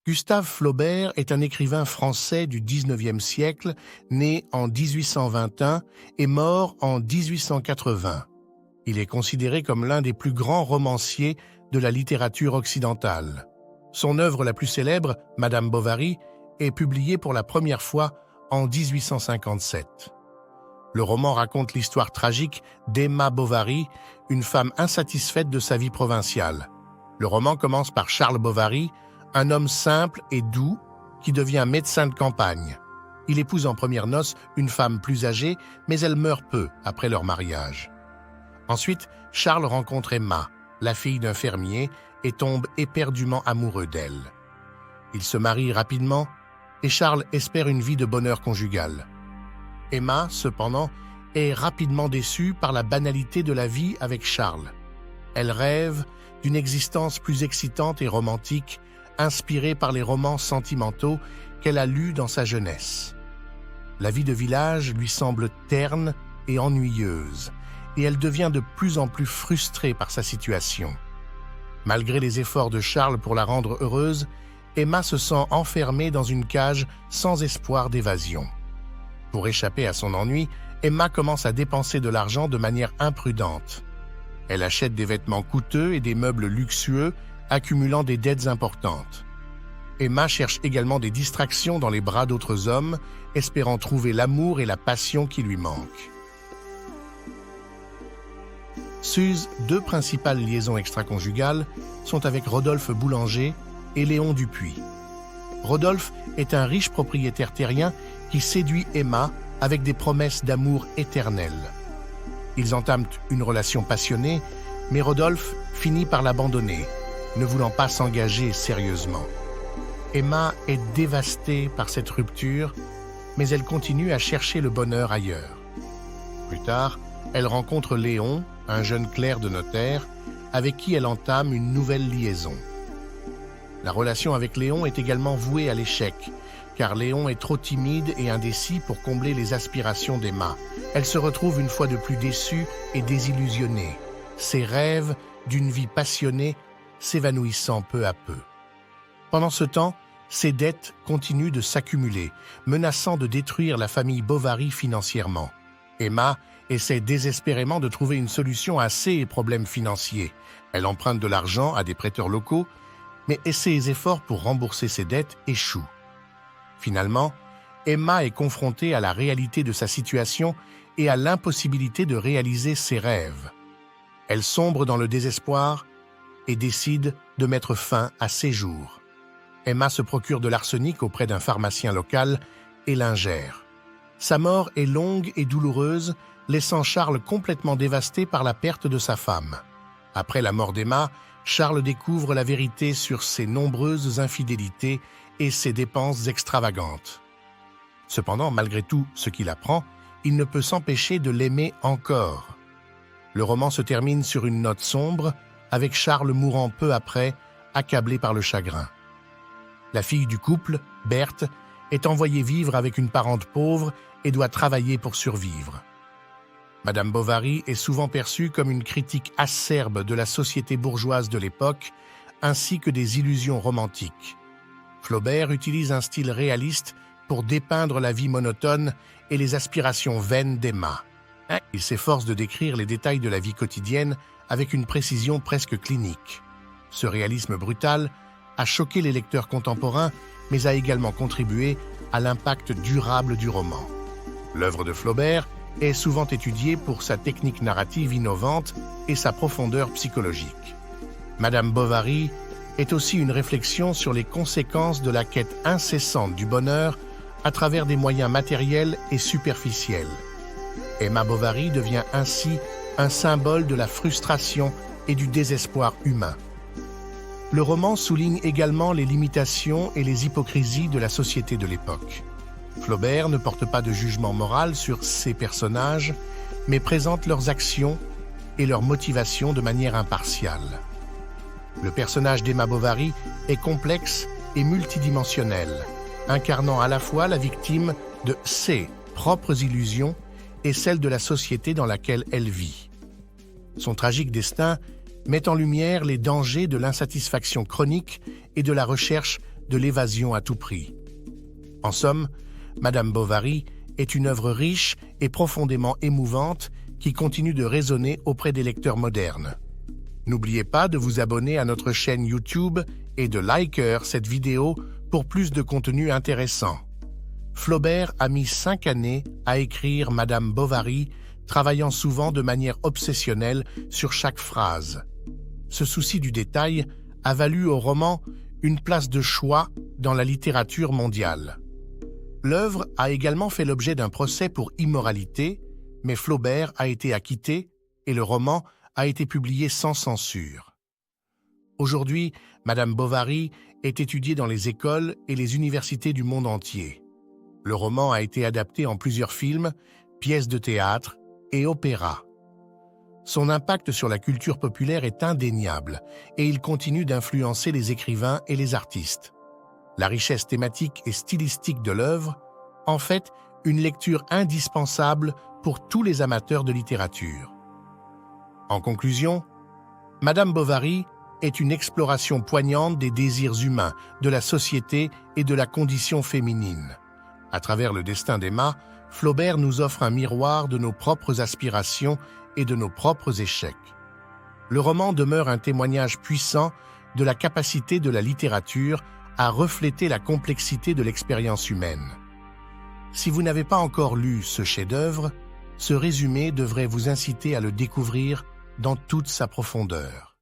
Gustave Flaubert est un écrivain français du XIXe siècle, né en 1821 et mort en 1880. Il est considéré comme l'un des plus grands romanciers de la littérature occidentale. Son œuvre la plus célèbre, Madame Bovary, est publiée pour la première fois en 1857. Le roman raconte l'histoire tragique d'Emma Bovary, une femme insatisfaite de sa vie provinciale. Le roman commence par Charles Bovary, un homme simple et doux qui devient médecin de campagne. Il épouse en premières noces une femme plus âgée, mais elle meurt peu après leur mariage. Ensuite, Charles rencontre Emma, la fille d'un fermier, et tombe éperdument amoureux d'elle. Ils se marient rapidement et Charles espère une vie de bonheur conjugal. Emma, cependant, est rapidement déçue par la banalité de la vie avec Charles. Elle rêve d'une existence plus excitante et romantique, inspirée par les romans sentimentaux qu'elle a lus dans sa jeunesse. La vie de village lui semble terne et ennuyeuse, et elle devient de plus en plus frustrée par sa situation. Malgré les efforts de Charles pour la rendre heureuse, Emma se sent enfermée dans une cage sans espoir d'évasion. Pour échapper à son ennui, Emma commence à dépenser de l'argent de manière imprudente. Elle achète des vêtements coûteux et des meubles luxueux, accumulant des dettes importantes. Emma cherche également des distractions dans les bras d'autres hommes, espérant trouver l'amour et la passion qui lui manquent. Suze, deux principales liaisons extraconjugales sont avec Rodolphe Boulanger et Léon Dupuis. Rodolphe est un riche propriétaire terrien qui séduit Emma avec des promesses d'amour éternel. Ils entament une relation passionnée, mais Rodolphe finit par l'abandonner, ne voulant pas s'engager sérieusement. Emma est dévastée par cette rupture, mais elle continue à chercher le bonheur ailleurs. Plus tard, elle rencontre Léon, un jeune clerc de notaire, avec qui elle entame une nouvelle liaison. La relation avec Léon est également vouée à l'échec, car Léon est trop timide et indécis pour combler les aspirations d'Emma. Elle se retrouve une fois de plus déçue et désillusionnée, ses rêves d'une vie passionnée s'évanouissant peu à peu. Pendant ce temps, ses dettes continuent de s'accumuler, menaçant de détruire la famille Bovary financièrement. Emma essaie désespérément de trouver une solution à ses problèmes financiers. Elle emprunte de l'argent à des prêteurs locaux, mais ses efforts pour rembourser ses dettes échouent. Finalement, Emma est confrontée à la réalité de sa situation et à l'impossibilité de réaliser ses rêves. Elle sombre dans le désespoir et décide de mettre fin à ses jours. Emma se procure de l'arsenic auprès d'un pharmacien local et l'ingère. Sa mort est longue et douloureuse, laissant Charles complètement dévasté par la perte de sa femme. Après la mort d'Emma, Charles découvre la vérité sur ses nombreuses infidélités et ses dépenses extravagantes. Cependant, malgré tout ce qu'il apprend, il ne peut s'empêcher de l'aimer encore. Le roman se termine sur une note sombre, avec Charles mourant peu après, accablé par le chagrin. La fille du couple, Berthe, est envoyée vivre avec une parente pauvre et doit travailler pour survivre. Madame Bovary est souvent perçue comme une critique acerbe de la société bourgeoise de l'époque, ainsi que des illusions romantiques. Flaubert utilise un style réaliste pour dépeindre la vie monotone et les aspirations vaines d'Emma. Il s'efforce de décrire les détails de la vie quotidienne avec une précision presque clinique. Ce réalisme brutal a choqué les lecteurs contemporains, mais a également contribué à l'impact durable du roman. L'œuvre de Flaubert est souvent étudiée pour sa technique narrative innovante et sa profondeur psychologique. Madame Bovary est aussi une réflexion sur les conséquences de la quête incessante du bonheur à travers des moyens matériels et superficiels. Emma Bovary devient ainsi un symbole de la frustration et du désespoir humain. Le roman souligne également les limitations et les hypocrisies de la société de l'époque. Flaubert ne porte pas de jugement moral sur ses personnages, mais présente leurs actions et leurs motivations de manière impartiale. Le personnage d'Emma Bovary est complexe et multidimensionnel, incarnant à la fois la victime de ses propres illusions et celle de la société dans laquelle elle vit. Son tragique destin met en lumière les dangers de l'insatisfaction chronique et de la recherche de l'évasion à tout prix. En somme, Madame Bovary est une œuvre riche et profondément émouvante qui continue de résonner auprès des lecteurs modernes. N'oubliez pas de vous abonner à notre chaîne YouTube et de liker cette vidéo pour plus de contenu intéressant. Flaubert a mis 5 années à écrire Madame Bovary, travaillant souvent de manière obsessionnelle sur chaque phrase. Ce souci du détail a valu au roman une place de choix dans la littérature mondiale. L'œuvre a également fait l'objet d'un procès pour immoralité, mais Flaubert a été acquitté et le roman a été publié sans censure. Aujourd'hui, Madame Bovary est étudiée dans les écoles et les universités du monde entier. Le roman a été adapté en plusieurs films, pièces de théâtre et opéras. Son impact sur la culture populaire est indéniable et il continue d'influencer les écrivains et les artistes. La richesse thématique et stylistique de l'œuvre en fait une lecture indispensable pour tous les amateurs de littérature. En conclusion, Madame Bovary est une exploration poignante des désirs humains, de la société et de la condition féminine. À travers le destin d'Emma, Flaubert nous offre un miroir de nos propres aspirations et de nos propres échecs. Le roman demeure un témoignage puissant de la capacité de la littérature à refléter la complexité de l'expérience humaine. Si vous n'avez pas encore lu ce chef-d'œuvre, ce résumé devrait vous inciter à le découvrir dans toute sa profondeur.